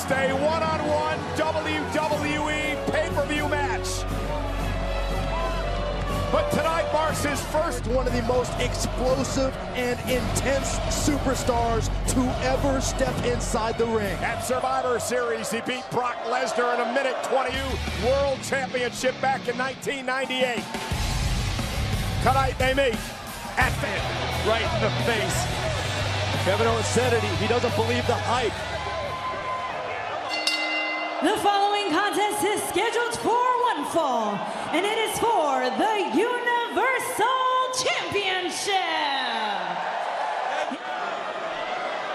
against a one-on-one WWE pay-per-view match. But tonight marks his first. One of the most explosive and intense superstars to ever step inside the ring. At Survivor Series, he beat Brock Lesnar in a minute 20 World Championship back in 1998. Tonight they meet at Right in the face. Kevin Owens said it, he doesn't believe the hype. The following contest is scheduled for one fall, and it is for the Universal Championship.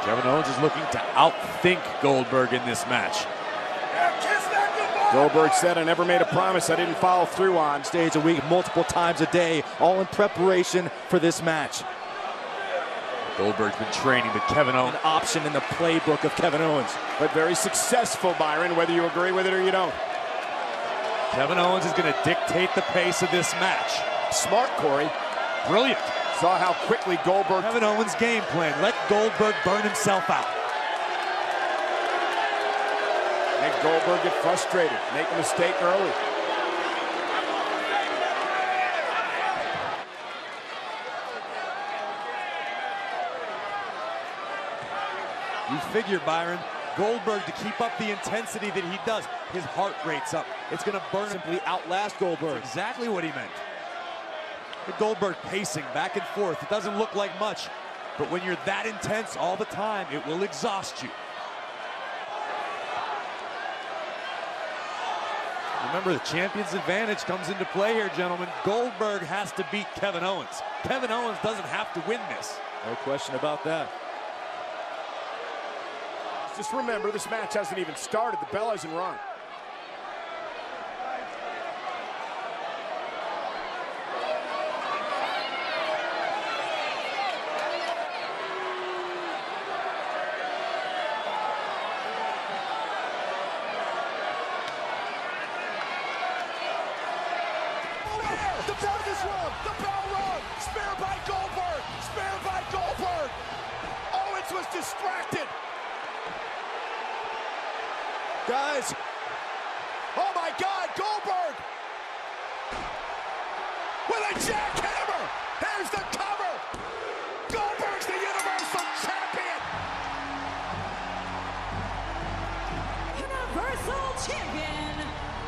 Kevin Owens is looking to outthink Goldberg in this match. Goldberg said, "I never made a promise I didn't follow through on." Stage a week, multiple times a day, all in preparation for this match. Goldberg's been training with Kevin Owens. An option in the playbook of Kevin Owens. But very successful, Byron, whether you agree with it or you don't. Kevin Owens is going to dictate the pace of this match. Smart, Corey. Brilliant. Saw how quickly Goldberg... Kevin Owens' game plan. Let Goldberg burn himself out. Make Goldberg get frustrated. Make a mistake early. You figure, Byron, Goldberg, to keep up the intensity that he does, his heart rate's up. It's going to burn him. Simply outlast Goldberg. That's exactly what he meant. With Goldberg pacing back and forth, it doesn't look like much, but when you're that intense all the time, it will exhaust you. Remember, the champion's advantage comes into play here, gentlemen. Goldberg has to beat Kevin Owens. Kevin Owens doesn't have to win this. No question about that. Just remember, this match hasn't even started. The bell hasn't rung. The bell is rung. The bell rung. Spear by Goldberg. Spear by Goldberg. Owens was distracted. Guys, Oh my God, Goldberg! With a jackhammer! Here's the cover! Goldberg's the Universal Champion! Universal Champion,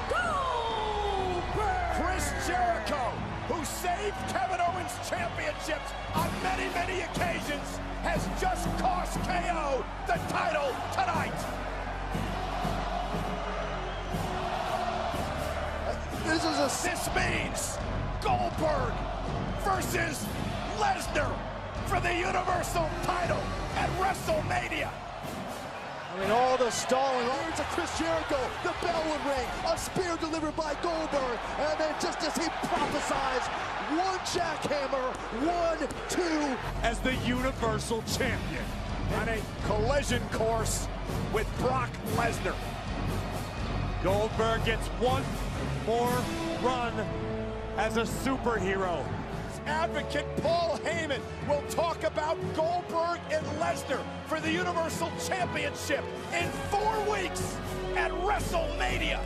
Goldberg! Chris Jericho, who saved Kevin Owens championships on many, many occasions, has just cost KO the title tonight! This means Goldberg versus Lesnar for the Universal title at WrestleMania. I mean, all the stalling. Here's a Chris Jericho. The bell would ring. A spear delivered by Goldberg. And then just as he prophesies, one jackhammer, 1, 2. As the Universal Champion. On a collision course with Brock Lesnar. Goldberg gets one more run as a superhero. Advocate Paul Heyman will talk about Goldberg and Lesnar for the Universal Championship in 4 weeks at WrestleMania.